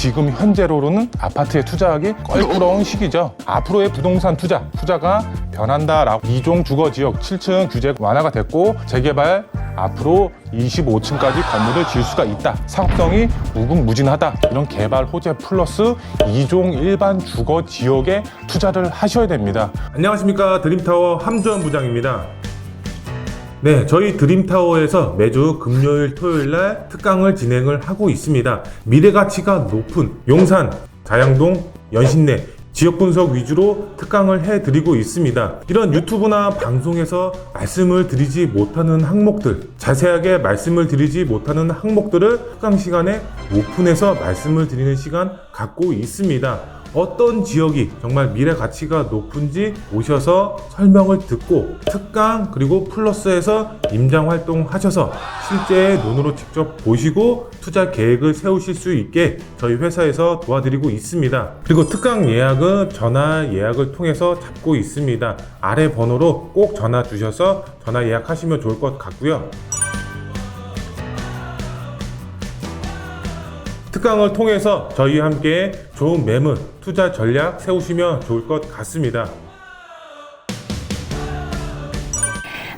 지금 현재로는 아파트에 투자하기 껄끄러운 시기죠. 앞으로의 부동산 투자가 변한다라고 2종 주거지역 7층 규제 완화가 됐고 재개발 앞으로 25층까지 건물을 지을 수가 있다. 사업성이 무궁무진하다. 이런 개발 호재 플러스 2종 일반 주거 지역에 투자를 하셔야 됩니다. 안녕하십니까, 드림타워 함주원 부장입니다. 네, 저희 드림타워에서 매주 금요일 토요일 날 특강을 진행을 하고 있습니다. 미래가치가 높은 용산, 자양동, 연신내 지역 분석 위주로 특강을 해드리고 있습니다. 이런 유튜브나 방송에서 말씀을 드리지 못하는 항목들, 자세하게 말씀을 드리지 못하는 항목들을 특강 시간에 오픈해서 말씀을 드리는 시간 갖고 있습니다. 어떤 지역이 정말 미래 가치가 높은지 오셔서 설명을 듣고 특강 그리고 플러스에서 임장 활동 하셔서 실제 눈으로 직접 보시고 투자 계획을 세우실 수 있게 저희 회사에서 도와드리고 있습니다. 그리고 특강 예약은 전화 예약을 통해서 잡고 있습니다. 아래 번호로 꼭 전화 주셔서 전화 예약하시면 좋을 것 같고요. 특강을 통해서 저희와 함께 좋은 매물, 투자 전략 세우시면 좋을 것 같습니다.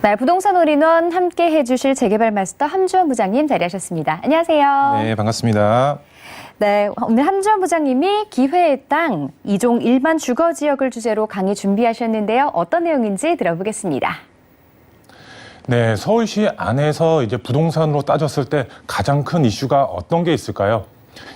네, 부동산 올인원 함께 해주실 재개발 마스터 함주원 부장님 자리하셨습니다. 안녕하세요. 네, 반갑습니다. 네, 오늘 함주원 부장님이 기회의 땅 2종 일반 주거 지역을 주제로 강의 준비하셨는데요. 어떤 내용인지 들어보겠습니다. 네, 서울시 안에서 이제 부동산으로 따졌을 때 가장 큰 이슈가 어떤 게 있을까요?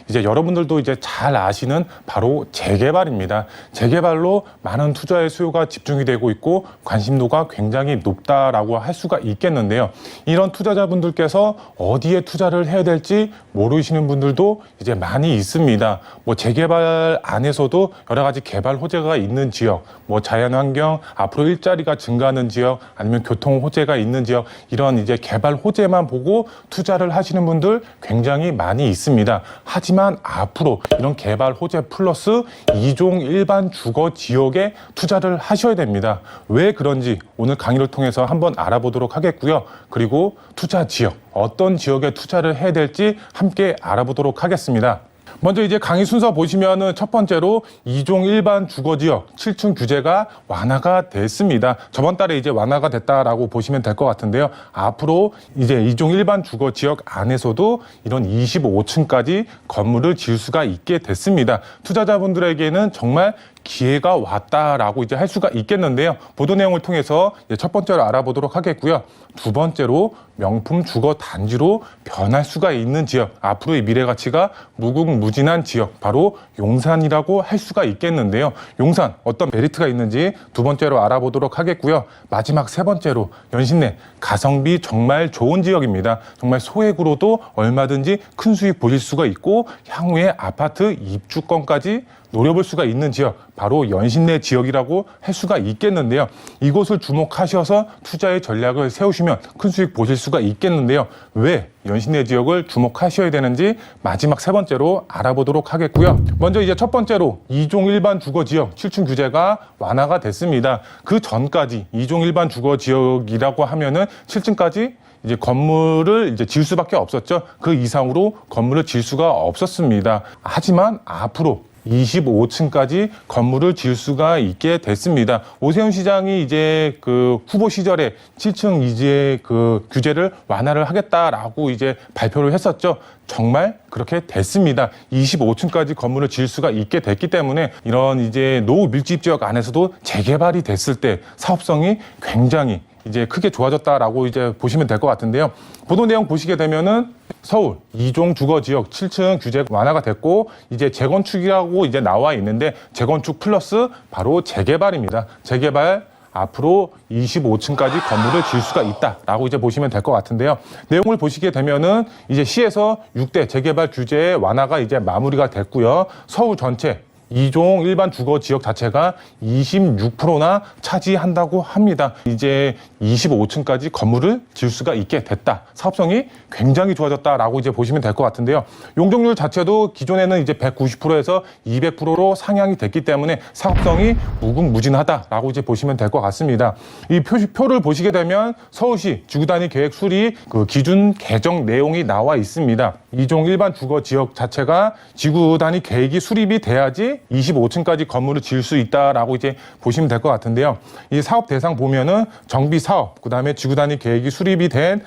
이제 여러분들도 이제 잘 아시는 바로 재개발입니다. 재개발로 많은 투자의 수요가 집중이 되고 있고 관심도가 굉장히 높다라고 할 수가 있겠는데요. 이런 투자자분들께서 어디에 투자를 해야 될지 모르시는 분들도 이제 많이 있습니다. 뭐 재개발 안에서도 여러 가지 개발 호재가 있는 지역, 뭐 자연환경, 앞으로 일자리가 증가하는 지역, 아니면 교통 호재가 있는 지역, 이런 이제 개발 호재만 보고 투자를 하시는 분들 굉장히 많이 있습니다. 하지만 앞으로 이런 개발 호재 플러스 2종 일반 주거 지역에 투자를 하셔야 됩니다. 왜 그런지 오늘 강의를 통해서 한번 알아보도록 하겠고요. 그리고 투자 지역, 어떤 지역에 투자를 해야 될지 함께 알아보도록 하겠습니다. 먼저 이제 강의 순서 보시면은 첫 번째로 2종 일반 주거지역 7층 규제가 완화가 됐습니다. 저번 달에 이제 완화가 됐다라고 보시면 될 것 같은데요. 앞으로 이제 2종 일반 주거지역 안에서도 이런 25층까지 건물을 지을 수가 있게 됐습니다. 투자자분들에게는 정말 기회가 왔다라고 이제 할 수가 있겠는데요. 보도 내용을 통해서 이제 첫 번째로 알아보도록 하겠고요. 두 번째로 명품 주거 단지로 변할 수가 있는 지역, 앞으로의 미래 가치가 무궁무진한 지역, 바로 용산이라고 할 수가 있겠는데요. 용산 어떤 메리트가 있는지 두 번째로 알아보도록 하겠고요. 마지막 세 번째로 연신내 가성비 정말 좋은 지역입니다. 정말 소액으로도 얼마든지 큰 수익 보실 수가 있고 향후에 아파트 입주권까지 노려볼 수가 있는 지역, 바로 연신내 지역이라고 할 수가 있겠는데요. 이곳을 주목하셔서 투자의 전략을 세우시면 큰 수익 보실 수가 있겠는데요. 왜 연신내 지역을 주목하셔야 되는지 마지막 세 번째로 알아보도록 하겠고요. 먼저 이제 첫 번째로 2종 일반 주거 지역 7층 규제가 완화가 됐습니다. 그 전까지 2종 일반 주거 지역이라고 하면은 7층까지 이제 건물을 이제 지을 수밖에 없었죠. 그 이상으로 건물을 지을 수가 없었습니다. 하지만 앞으로 25층까지 건물을 지을 수가 있게 됐습니다. 오세훈 시장이 이제 그 후보 시절에 7층 이제 그 규제를 완화를 하겠다라고 이제 발표를 했었죠. 정말 그렇게 됐습니다. 25층까지 건물을 지을 수가 있게 됐기 때문에 이런 이제 노후 밀집 지역 안에서도 재개발이 됐을 때 사업성이 굉장히 이제 크게 좋아졌다라고 이제 보시면 될 것 같은데요. 보도 내용 보시게 되면은 서울 2종 주거 지역 7층 규제 완화가 됐고 이제 재건축이라고 이제 나와 있는데 재건축 플러스 바로 재개발입니다. 재개발 앞으로 25층까지 건물을 지을 수가 있다라고 이제 보시면 될 것 같은데요. 내용을 보시게 되면은 이제 시에서 6대 재개발 규제 완화가 이제 마무리가 됐고요. 서울 전체 2종 일반 주거 지역 자체가 26%나 차지한다고 합니다. 이제 25층까지 건물을 지을 수가 있게 됐다. 사업성이 굉장히 좋아졌다라고 이제 보시면 될 것 같은데요. 용적률 자체도 기존에는 이제 190%에서 200%로 상향이 됐기 때문에 사업성이 무궁무진하다라고 이제 보시면 될 것 같습니다. 이 표를 보시게 되면 서울시 지구단위 계획 수립 그 기준 개정 내용이 나와 있습니다. 2종 일반 주거 지역 자체가 지구 단위 계획이 수립이 돼야지 25층까지 건물을 지을 수 있다라고 이제 보시면 될 것 같은데요. 이 사업 대상 보면은 정비 사업, 그다음에 지구 단위 계획이 수립이 된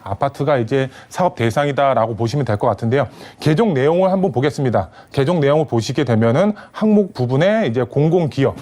아파트가 이제 사업 대상이다라고 보시면 될 것 같은데요. 개정 내용을 한번 보겠습니다. 개정 내용을 보시게 되면은 항목 부분에 이제 공공기업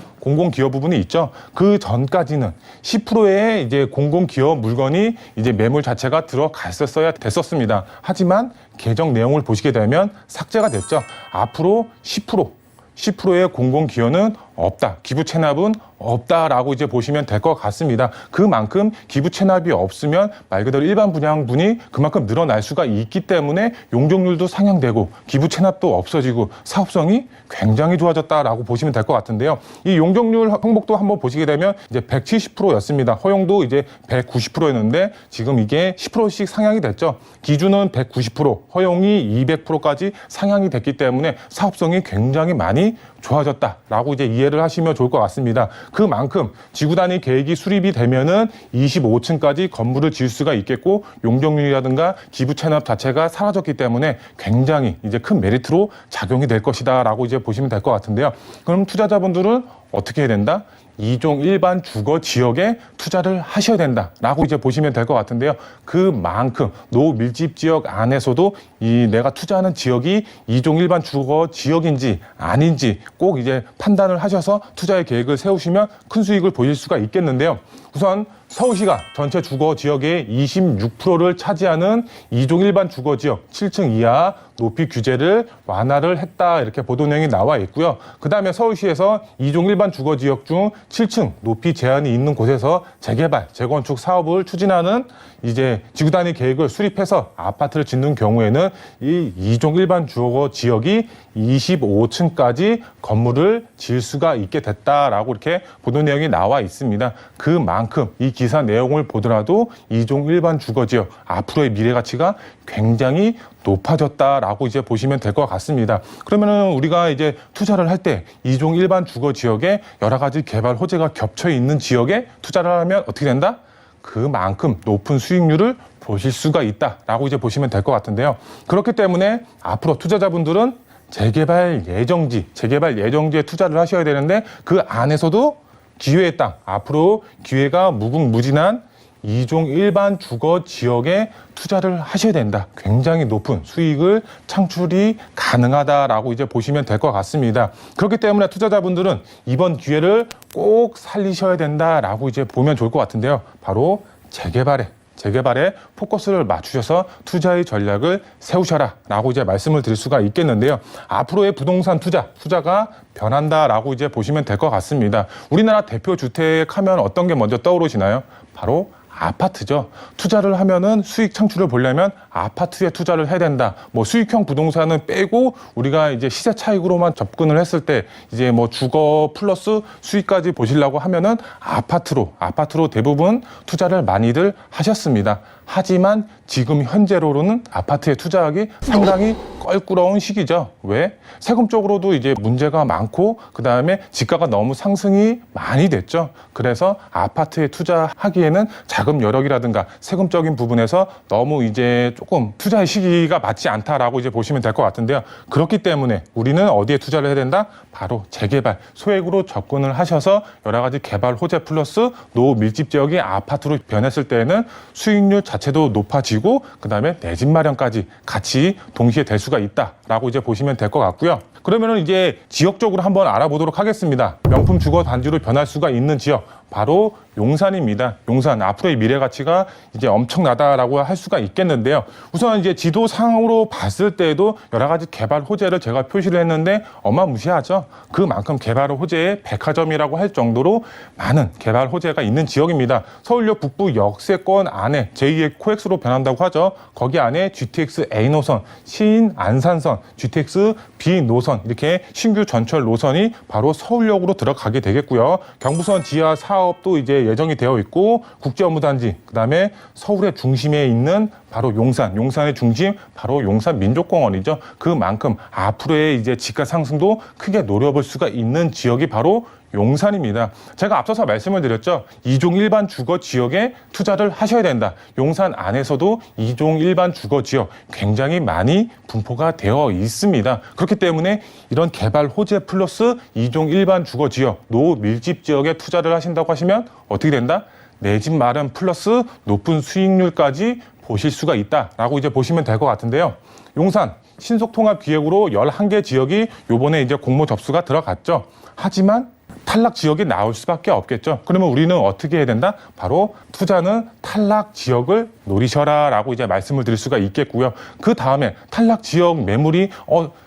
부분이 있죠. 그 전까지는 10%의 이제 공공기업 물건이 이제 매물 자체가 들어갔었어야 됐었습니다. 하지만 개정 내용을 보시게 되면 삭제가 됐죠. 앞으로 10%의 공공기여는 없다. 기부 체납은 없다라고 이제 보시면 될 것 같습니다. 그만큼 기부 체납이 없으면 말 그대로 일반 분양분이 그만큼 늘어날 수가 있기 때문에 용적률도 상향되고 기부 체납도 없어지고 사업성이 굉장히 좋아졌다라고 보시면 될 것 같은데요. 이 용적률 항목도 한번 보시게 되면 이제 170%였습니다. 허용도 이제 190%였는데 지금 이게 10%씩 상향이 됐죠. 기준은 190%, 허용이 200%까지 상향이 됐기 때문에 사업성이 굉장히 많이 좋아졌다라고 이제 이해를 하시면 좋을 것 같습니다. 그만큼 지구 단위 계획이 수립이 되면은 25층까지 건물을 지을 수가 있겠고 용적률이라든가 기부 체납 자체가 사라졌기 때문에 굉장히 이제 큰 메리트로 작용이 될 것이다라고 이제 보시면 될 것 같은데요. 그럼 투자자분들은 어떻게 해야 된다? 2종 일반 주거 지역에 투자를 하셔야 된다라고 이제 보시면 될 것 같은데요. 그만큼 노밀집 지역 안에서도 이 내가 투자하는 지역이 2종 일반 주거 지역인지 아닌지 꼭 이제 판단을 하셔서 투자의 계획을 세우시면 큰 수익을 보실 수가 있겠는데요. 우선 서울시가 전체 주거 지역의 26%를 차지하는 2종 일반 주거 지역 7층 이하 높이 규제를 완화를 했다, 이렇게 보도 내용이 나와 있고요. 그 다음에 서울시에서 2종 일반 주거 지역 중 7층 높이 제한이 있는 곳에서 재개발, 재건축 사업을 추진하는 이제 지구 단위 계획을 수립해서 아파트를 짓는 경우에는 이 2종 일반 주거 지역이 25층까지 건물을 지을 수가 있게 됐다라고 이렇게 보도 내용이 나와 있습니다. 그만큼 이 기사 내용을 보더라도 2종 일반 주거 지역 앞으로의 미래 가치가 굉장히 높아졌다라고 이제 보시면 될 것 같습니다. 그러면은 우리가 이제 투자를 할 때 2종 일반 주거 지역에 여러 가지 개발 호재가 겹쳐 있는 지역에 투자를 하면 어떻게 된다? 그만큼 높은 수익률을 보실 수가 있다라고 이제 보시면 될 것 같은데요. 그렇기 때문에 앞으로 투자자분들은 재개발 예정지에 투자를 하셔야 되는데 그 안에서도 기회의 땅, 앞으로 기회가 무궁무진한 2종 일반 주거 지역에 투자를 하셔야 된다. 굉장히 높은 수익을 창출이 가능하다라고 이제 보시면 될 것 같습니다. 그렇기 때문에 투자자분들은 이번 기회를 꼭 살리셔야 된다라고 이제 보면 좋을 것 같은데요. 바로 재개발에 포커스를 맞추셔서 투자의 전략을 세우셔라 라고 이제 말씀을 드릴 수가 있겠는데요. 앞으로의 부동산 투자가 변한다라고 이제 보시면 될 것 같습니다. 우리나라 대표 주택 하면 어떤 게 먼저 떠오르시나요? 바로 아파트죠. 투자를 하면은 수익 창출을 보려면 아파트에 투자를 해야 된다. 뭐 수익형 부동산은 빼고 우리가 이제 시세 차익으로만 접근을 했을 때 이제 뭐 주거 플러스 수익까지 보시려고 하면은 아파트로 대부분 투자를 많이들 하셨습니다. 하지만 지금 현재로는 아파트에 투자하기 상당히 껄끄러운 시기죠. 왜? 세금적으로도 이제 문제가 많고 그 다음에 집가가 너무 상승이 많이 됐죠. 그래서 아파트에 투자하기에는 자금 여력이라든가 세금적인 부분에서 너무 이제 조금 투자의 시기가 맞지 않다라고 이제 보시면 될 것 같은데요. 그렇기 때문에 우리는 어디에 투자를 해야 된다? 바로 재개발, 소액으로 접근을 하셔서 여러 가지 개발 호재 플러스 노밀집 지역이 아파트로 변했을 때는 수익률 자체도 높아지고 그 다음에 내 집 마련까지 같이 동시에 될 수가 있다라고 이제 보시면 될 것 같고요. 그러면은 이제 지역적으로 한번 알아보도록 하겠습니다. 명품 주거 단지로 변할 수가 있는 지역, 바로 용산입니다. 용산, 앞으로의 미래 가치가 이제 엄청나다라고 할 수가 있겠는데요. 우선 이제 지도상으로 봤을 때에도 여러 가지 개발 호재를 제가 표시를 했는데 어마무시하죠. 그만큼 개발 호재의 백화점이라고 할 정도로 많은 개발 호재가 있는 지역입니다. 서울역 북부 역세권 안에 제2의 코엑스로 변한다고 하죠. 거기 안에 GTX A 노선, 시인 안산선, GTX B 노선 이렇게 신규 전철 노선이 바로 서울역으로 들어가게 되겠고요. 경부선 지하 사업도 이제 예정이 되어 있고 국제업무단지, 그다음에 서울의 중심에 있는 바로 용산의 중심, 바로 용산민족공원이죠. 그만큼 앞으로의 이제 집가 상승도 크게 노려볼 수가 있는 지역이 바로 용산입니다. 제가 앞서서 말씀을 드렸죠. 2종 일반 주거 지역에 투자를 하셔야 된다. 용산 안에서도 2종 일반 주거 지역 굉장히 많이 분포가 되어 있습니다. 그렇기 때문에 이런 개발 호재 플러스 2종 일반 주거 지역, 노밀집 지역에 투자를 하신다고 하시면 어떻게 된다? 내 집 마련 플러스 높은 수익률까지 보실 수가 있다라고 이제 보시면 될 것 같은데요. 용산 신속통합기획으로 11개 지역이 요번에 이제 공모 접수가 들어갔죠. 하지만 탈락 지역이 나올 수밖에 없겠죠. 그러면 우리는 어떻게 해야 된다? 바로 투자는 탈락 지역을 노리셔라 라고 이제 말씀을 드릴 수가 있겠고요. 그 다음에 탈락 지역 매물이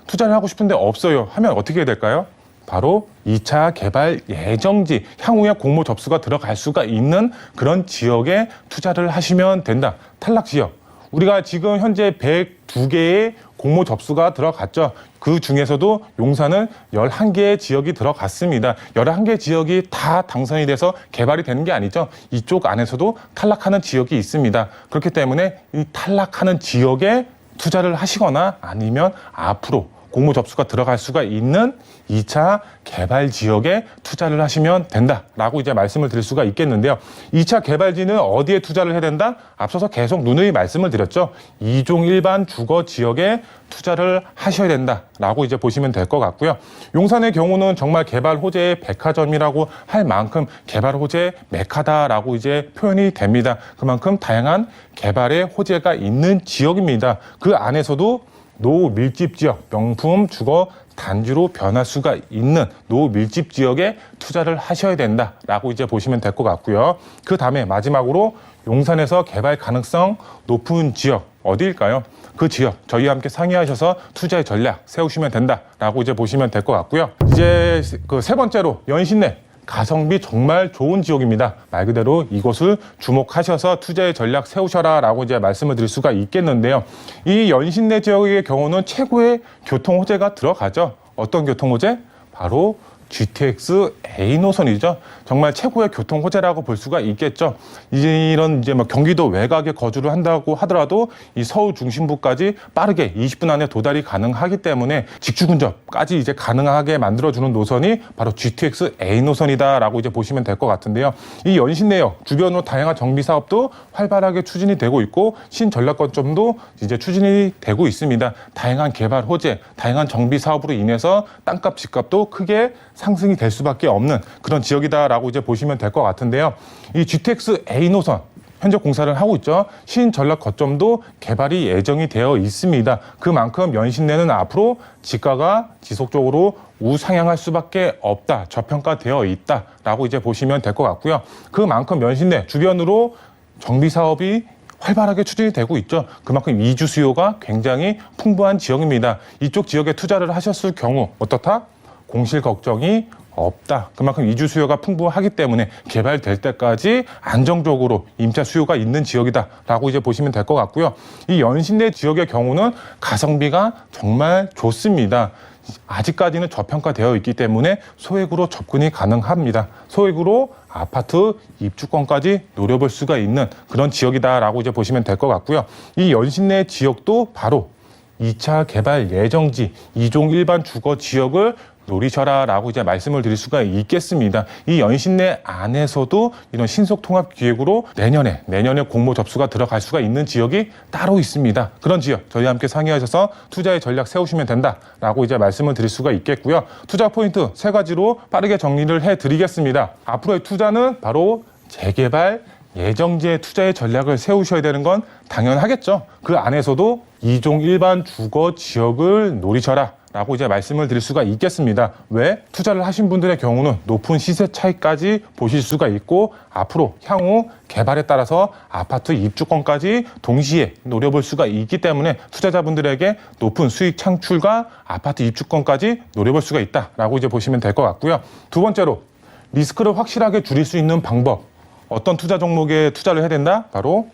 투자를 하고 싶은데 없어요 하면 어떻게 해야 될까요? 바로 2차 개발 예정지, 향후에 공모 접수가 들어갈 수가 있는 그런 지역에 투자를 하시면 된다. 탈락 지역. 우리가 지금 현재 102개의 공모 접수가 들어갔죠. 그 중에서도 용산은 11개의 지역이 들어갔습니다. 11개 지역이 다 당선이 돼서 개발이 되는 게 아니죠. 이쪽 안에서도 탈락하는 지역이 있습니다. 그렇기 때문에 이 탈락하는 지역에 투자를 하시거나 아니면 앞으로 공모 접수가 들어갈 수가 있는 2차 개발 지역에 투자를 하시면 된다라고 이제 말씀을 드릴 수가 있겠는데요. 2차 개발지는 어디에 투자를 해야 된다? 앞서서 계속 누누이 말씀을 드렸죠. 2종 일반 주거 지역에 투자를 하셔야 된다라고 이제 보시면 될 것 같고요. 용산의 경우는 정말 개발 호재의 백화점이라고 할 만큼 개발 호재 메카다라고 이제 표현이 됩니다. 그만큼 다양한 개발의 호재가 있는 지역입니다. 그 안에서도 노밀집 지역, 명품 주거 단지로 변할 수가 있는 노밀집 지역에 투자를 하셔야 된다라고 이제 보시면 될 것 같고요. 그 다음에 마지막으로 용산에서 개발 가능성 높은 지역 어디일까요? 그 지역 저희와 함께 상의하셔서 투자의 전략 세우시면 된다라고 이제 보시면 될 것 같고요. 이제 그 세 번째로 연신내 가성비 정말 좋은 지역입니다. 말 그대로 이곳을 주목하셔서 투자의 전략 세우셔라 라고 이제 말씀을 드릴 수가 있겠는데요. 이 연신내 지역의 경우는 최고의 교통 호재가 들어가죠. 어떤 교통 호재? 바로 GTX A 노선이죠. 정말 최고의 교통 호재라고 볼 수가 있겠죠. 이런 이제 뭐 경기도 외곽에 거주를 한다고 하더라도 이 서울 중심부까지 빠르게 20분 안에 도달이 가능하기 때문에 직주 근접까지 이제 가능하게 만들어주는 노선이 바로 GTX A 노선이다라고 이제 보시면 될 것 같은데요. 이 연신내역 주변으로 다양한 정비 사업도 활발하게 추진이 되고 있고 신전략 거점도 이제 추진이 되고 있습니다. 다양한 개발 호재, 다양한 정비 사업으로 인해서 땅값, 집값도 크게 상승이 될 수밖에 없는 그런 지역이다라고 이제 보시면 될 것 같은데요. 이 GTX A 노선 현재 공사를 하고 있죠. 신전략 거점도 개발이 예정이 되어 있습니다. 그만큼 연신내는 앞으로 지가가 지속적으로 우상향할 수밖에 없다, 저평가되어 있다라고 이제 보시면 될 것 같고요. 그만큼 연신내 주변으로 정비 사업이 활발하게 추진이 되고 있죠. 그만큼 이주 수요가 굉장히 풍부한 지역입니다. 이쪽 지역에 투자를 하셨을 경우 어떻다? 공실 걱정이 없다. 그만큼 이주 수요가 풍부하기 때문에 개발될 때까지 안정적으로 임차 수요가 있는 지역이다라고 이제 보시면 될 것 같고요. 이 연신내 지역의 경우는 가성비가 정말 좋습니다. 아직까지는 저평가되어 있기 때문에 소액으로 접근이 가능합니다. 소액으로 아파트 입주권까지 노려볼 수가 있는 그런 지역이다라고 이제 보시면 될 것 같고요. 이 연신내 지역도 바로 2차 개발 예정지 2종 일반 주거 지역을 노리셔라라고 이제 말씀을 드릴 수가 있겠습니다. 이 연신내 안에서도 이런 신속통합기획으로 내년에 공모 접수가 들어갈 수가 있는 지역이 따로 있습니다. 그런 지역 저희와 함께 상의하셔서 투자의 전략 세우시면 된다라고 이제 말씀을 드릴 수가 있겠고요. 투자 포인트 3가지로 빠르게 정리를 해드리겠습니다. 앞으로의 투자는 바로 재개발 예정지에 투자의 전략을 세우셔야 되는 건 당연하겠죠. 그 안에서도 2종 일반 주거 지역을 노리셔라 라고 이제 말씀을 드릴 수가 있겠습니다. 왜? 투자를 하신 분들의 경우는 높은 시세 차이까지 보실 수가 있고 앞으로 향후 개발에 따라서 아파트 입주권까지 동시에 노려볼 수가 있기 때문에 투자자분들에게 높은 수익 창출과 아파트 입주권까지 노려볼 수가 있다라고 이제 보시면 될 것 같고요. 두 번째로 리스크를 확실하게 줄일 수 있는 방법. 어떤 투자 종목에 투자를 해야 된다? 바로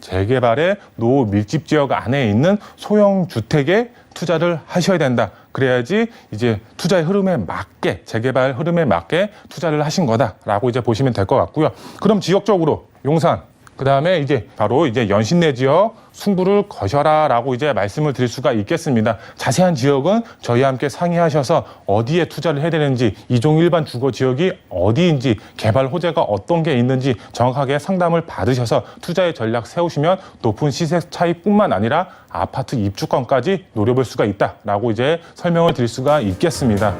재개발의 노밀집 지역 안에 있는 소형 주택에 투자를 하셔야 된다. 그래야지 이제 투자의 흐름에 맞게, 재개발 흐름에 맞게 투자를 하신 거다라고 이제 보시면 될 것 같고요. 그럼 지역적으로 용산 그다음에 이제 바로 이제 연신내 지역 승부를 거셔라라고 이제 말씀을 드릴 수가 있겠습니다. 자세한 지역은 저희와 함께 상의하셔서 어디에 투자를 해야 되는지, 이종 일반 주거 지역이 어디인지, 개발 호재가 어떤 게 있는지 정확하게 상담을 받으셔서 투자의 전략 세우시면 높은 시세 차익뿐만 아니라 아파트 입주권까지 노려볼 수가 있다라고 이제 설명을 드릴 수가 있겠습니다.